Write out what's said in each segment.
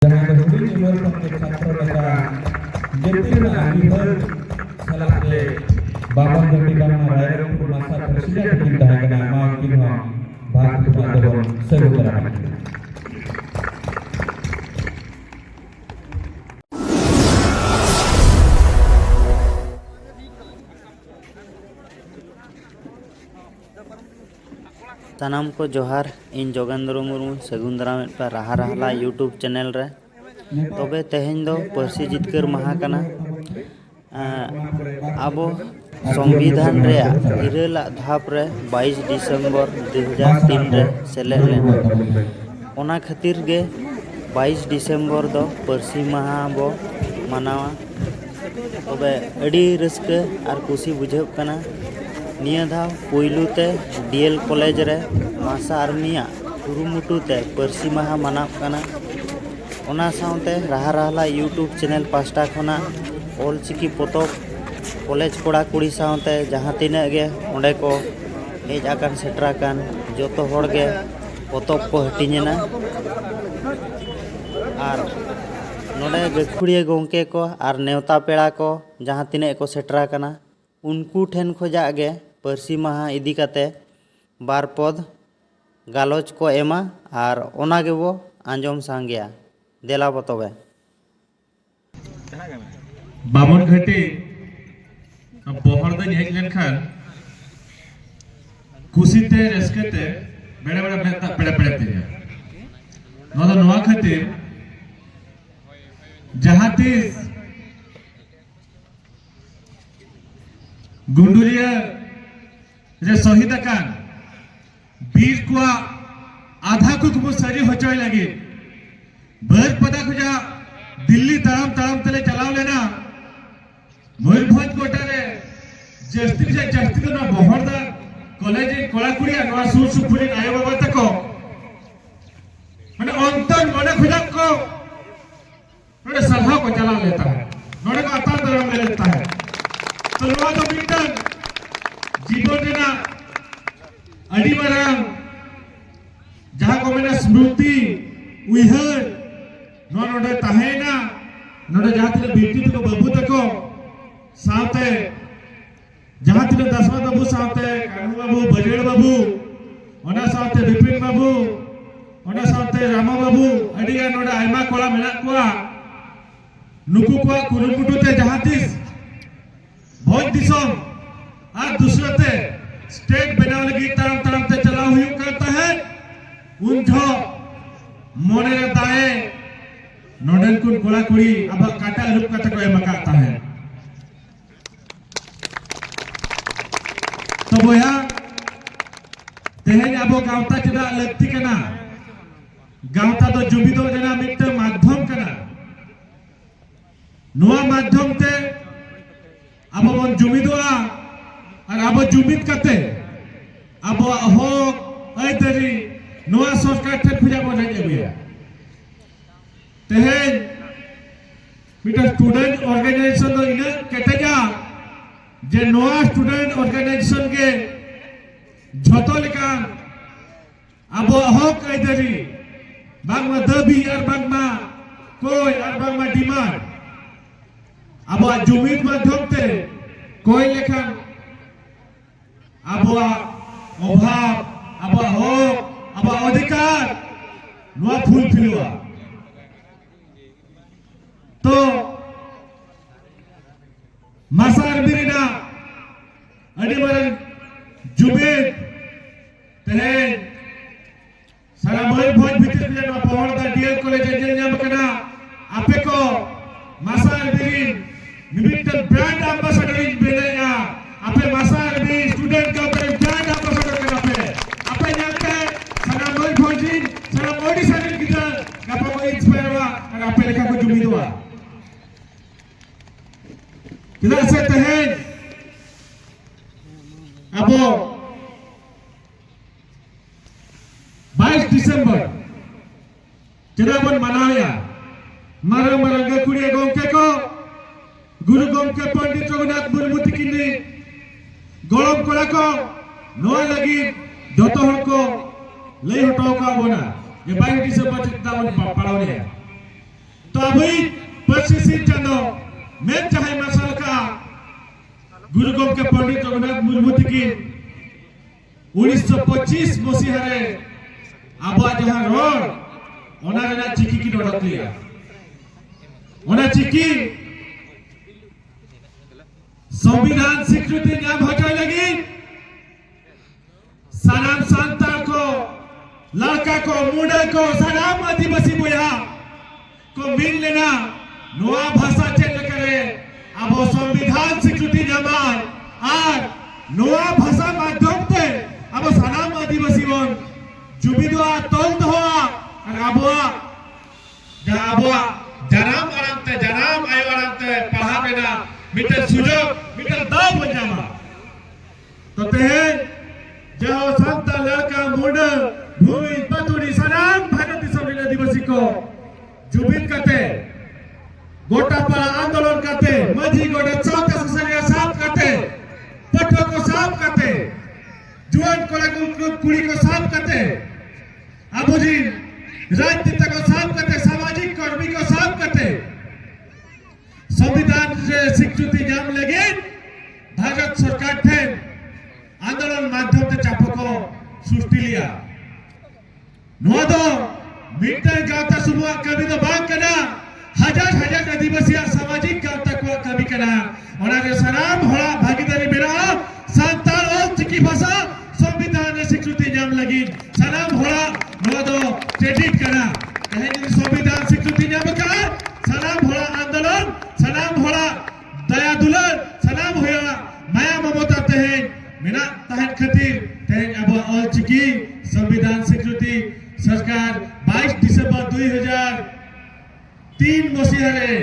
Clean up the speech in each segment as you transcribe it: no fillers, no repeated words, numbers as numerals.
Jangan berhenti jual sampai satu kata jadi akhir salah le babang berpindah marah untuk masa presiden kita kena makin bahas ada segera. तनाम को जोहार इन जोगेंद्र मुर्मू सगुंदरा पर राहा राहला YouTube channel रे तबे तेहेन दो पार्सी जितकर माहा कना आबो संविधान रे इरेला धाप रे 22 दिसंबर 2003 रे सेलेद लेना ओना खातिर गे 22 दिसंबर दो पार्सी माहा बो मानावा तबे अडी रस्के आर खुशी बुझाव कना निया धाव पुइलुते डीएल कॉलेज रे मासा आर्मिया कुरुमुटुते पार्सी माहा मानाव कना ओना साउते राहा राहला यूट्यूब चैनल पास्टा खना ऑलचिकी पोतब कॉलेज कोड़ा कुड़ी साउते जहाँ तिना गे ओंडे को हेज आकान सेटराकान जोतो होड़ गे पोतब को हटिनेना आर नोडे गखुड़िया गोंके को आर नेवता पेड़ा को जहाँ तिना को सेटराकाना उनको ठेन खोजा गे पार्सी माहा इदी काते बार पद गालोच को एमा आर ओना गेबो आंजम सांगया देला बतबे बामन घाटी बहर दिन हेज लेनखान खुशीते रस्केते बेड़े बेड़े मेता पेड़े पेड़े तेया नोदा नोआ खातिर जहाँ तीस गुंडुरिया जे शहीद कान वीर को आधा कुकमु सरी होचोय लगी बर पदा खुजा दिल्ली तड़म तड़म तले चलाव लेना मयूरभंज कोटा रे जस्ती से जस्ती को ना बहरदा कॉलेज कोलाकुड़िया नवा सुर सुपुरी आयो बाबा तको माने अंतर मने खुजा को नोडे सभा को चला लेता है नोडे को आता तड़म ले लेता है तो नवा तो बिटन जीवन ना अड़ी मारांग जहाँ को मैंने स्मृति उइहर नोडे ताहेना नोडे जहाँ तिने बेटी तको बाबू तको साथे जहाँ तिने दसवा बाबू साथे कानू बाबू बजेड़ बाबू ओना साथे विपिन बाबू ओना साथे रामा बाबू अड़िया नोडे आयमा कोला मेना कोआ नुकु कोआ कुरुमुटुते जहाँ तीस भोज दिसोम आज दूसरे ते स्टेट बनाव लगी तरम तरम ते चला हुई करता है उनझो मोने रे दाए नोडन कुन कोला कुड़ी अब काटा रूप का तक मकाता है तो बोया तेहेन अब गावता चदा लगती कना गावता तो जुबिदो जना मिट्टे माध्यम कना नोआ माध्यम ते अब बन जुबिदोआ और अब जुबिद कते अब हो ऐ तेरी नोआ सरकार ठे खुजा बन गया तेहेन मिटा स्टूडेंट ऑर्गेनाइजेशन दो इने केटेजा जे नोआ स्टूडेंट ऑर्गेनाइजेशन के झतो लेकान अब हो ऐ तेरी बांगमा दबी और बांगमा कोई और बांगमा डिमांड अब जुबिद माध्यम ते कोई लेखान अब अभाव अब हो अब अधिकार नोआ फुल फिलवा तो मासार बिरिना अड़ी मरन जुबिद तेहेन सारा मयूरभंज भीतर में नोआ पहरदा डीएल कॉलेज जेल नाम कना आपे को मासार बिरिन मिमिटन ब्रांड एम्बेसडर इन बेलेया आपे मासार भी स्टूडेंट का ब्रांड एम्बेसडर कना आपे जानते हैं सारा मयूरभंज सारा ओडिशा रे किधर कापा को इंस्पायर हुआ और आपे लेखा को जुमी दुआ किधर से तहेन अब 22 दिसंबर चदाबन मनाया मारा मारा कुड़िया गोंके को गुरु गोंके पंडित रघुनाथ मुर्मू तकिनी गलम कोला को नोआ लगी जतो हर को लई हटाओ का बोना ये 22 दिसंबर चिंता मन पाड़ावने तो अभी 25 चांदो में चाहे मसल का गुरु गोमके पंडित रघुनाथ मुर्मू तकिन 1925 मसीहा रे आबा जहां रोड ओना रेना चिकी की डोडक लिया ओना चिकी संविधान स्वीकृति नाम हटाए लगी सनाम सांता को लड़का को मुंडे को सनाम आदिवासी बोया को मिल लेना नोआ भाषा चेक करे अब संविधान स्वीकृति नामाय और नोआ भाषा माध्यम ते अब सनाम आदिवासी बन जुबिदवा तोल दोआ और अबवा जनाम आरामते जनाम आयो आरामते पढ़ा देना मिटर सुजोग मिटर दाव बजामा तो तेहे जो संता लड़का मुंडा भूमि पतुरी सनाम भारत दिसम आदिवासी को जुबिन करते गोटापाड़ा आंदोलन करते मजी गोटे चौका सुसरिया साफ करते पट्टों को साफ करते जुआन कुड़ी को साफ करते अबुजी राजनीति को साफ करते सामाजिक कर्मी को साफ करते संविधान से स्वीकृति नाम लगे भारत सरकार थे आंदोलन माध्यम से चाप को सृष्टि लिया नोदो मिट्टे गांवता सुबह कभी तो बांग करना हजार हजार आदिवासी सामाजिक गांवता को कभी करना और आगे सनाम होला भागीदारी मेरा संताल और चिकी भाषा संविधान ने स्वीकृति नाम लगी सनाम होला नोदो क्रेडिट करना कहें संविधान स्वीकृति नाम का सनाम होला आंदोलन सनाम होला दया दुलार सनाम होला माया ममता तहें मेना तहन खातिर तहें अब ऑल चिकी संविधान स्वीकृति सरकार 22 दिसंबर 2003 मसीहा रे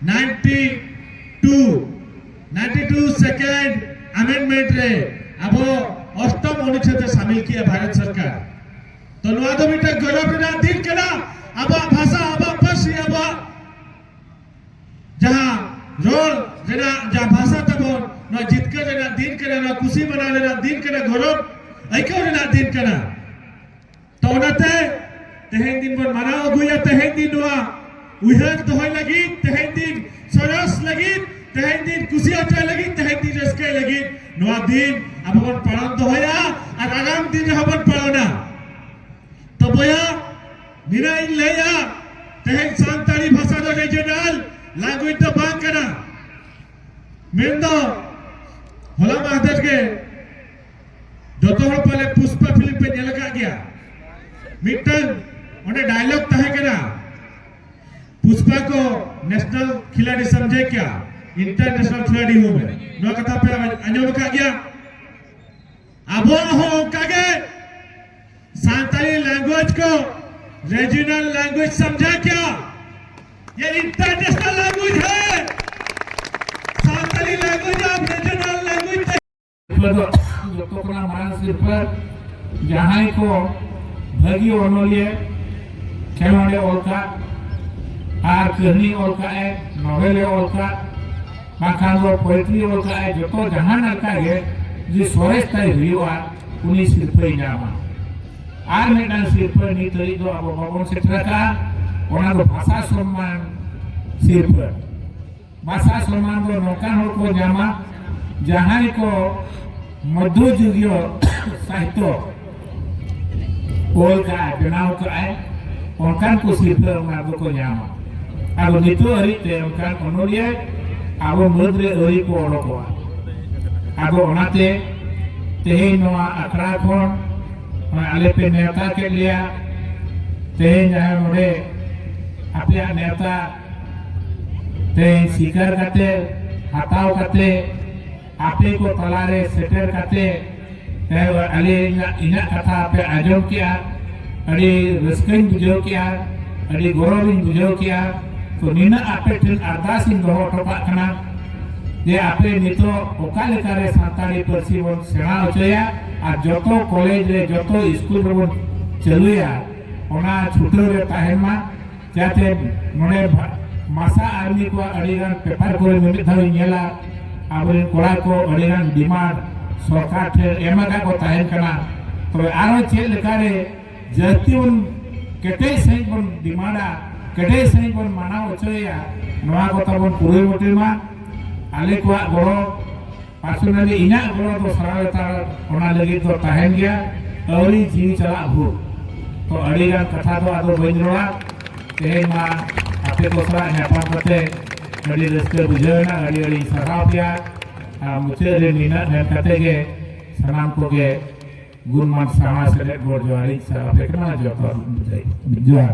92 सेकेंड अमेंडमेंट रे अब अष्टम अनुच्छेद शामिल किया भारत सरकार तो नवा दो मीटर गौरव ना दिन केना अब भाषा अब पसी अब जहां रोल जेना जा भाषा तबो न जितके जेना दिन केना न खुशी मना लेना दिन केना गौरव ऐको ना दिन केना तो ओनाते तेहेन दिन बन मनाओ गुया तेहेन दिन नवा उहर दोहय लगी तेहेन दिन सरस लगी तेहेन दिन खुशी अटे लगी तेहेन दिन रसके लगी नवा दिन अब बन पालन दोहया और आगाम दिन हबन पालना तो बोया मिना इन लेया तेहेन सांताली भाषा दो रीजनल लैंग्वेज तो बांग करना मेंदो होला महादेव के दोतोहर पहले पुष्पा फिल्म पे नेलका गया मिटन उन्हें डायलॉग तहे करा पुष्पा को नेशनल खिलाड़ी समझे क्या इंटरनेशनल खिलाड़ी हूं मैं नो कथा पे अंजों का गया अबो हो कागे सांताली लैंग्वेज को रीजनल लैंग्वेज समझा क्या ये इंटरनेशनल लैंग्वेज है सांताली लैंग्वेज आप रीजनल लैंग्वेज जो तो अपना मानसिक पर जहां को भगी ओनोलिए खेलोंडे ओलका आर कहनी ओलका है नोवेले ओलका बाखान वो पोएट्री ओलका है जो तो जहां नलका है जो सोरेस ताई हुआ उन्हीं सिर्फ ही जामा आर में डांस सिर्फ नहीं तो ये जो अब बाबों से ट्रका ओना तो भाषा सम्मान सिर्फ भाषा सम्मान तो नौकान हो को जामा जहां को मध्ययुगीय साहित्य ओल का बनाव का है उनकान को सिर्फ उन्हें को जामा अब नितो हरी ते उनकान उन्होंने अब मध्य हरी को ओडको अब उन्हाते तेही नवा अखड़ा खोन आले पे नेता के लिया तेही जहाँ मुझे अपने नेता तेही शिकार करते हटाव करते आपे को तलारे सेटर करते अरे इना कथा पे आजम किया अरे रस्किन बुझाव किया अरे गौरविन बुझाव किया तो नीना आपे ठिन अरदासिन दोहो टोपा कना जे आपे नितो ओका लेकारे सांताली परसी बन सेना होचया और जतो कॉलेज रे जतो स्कूल रे बन चलुया ओना छुटो रे ताहेमा जाते मोने मासा आर्मी को अड़ीगान पेपर को मिमित धावी नेला आबरे कोड़ा को अड़ीगान डिमांड सरकार ठे एमका को ताहेन कना तो आरो चे लेकारे जतिउन केटे सही बन डिमांडा केटे सही बन मानाव होचोया नवा को तबन कुरुमुटी मा आले को गड़ो पर्सनली इना गड़ो तो सरालता ओना लगी तो तहन गया अवरी जीव चला भू तो अड़ीगान कथा तो आदो बइन रोड़ा तेहें मा आपे को सरा न्यापाम कते अड़ी रस्ते बुझेना अड़ी अड़ी सराव गया मुझे रे नीना नेन कते के सनाम को के गुण मान समाज से गोड़ जोड़ी सरा फेकना जो कर जुआ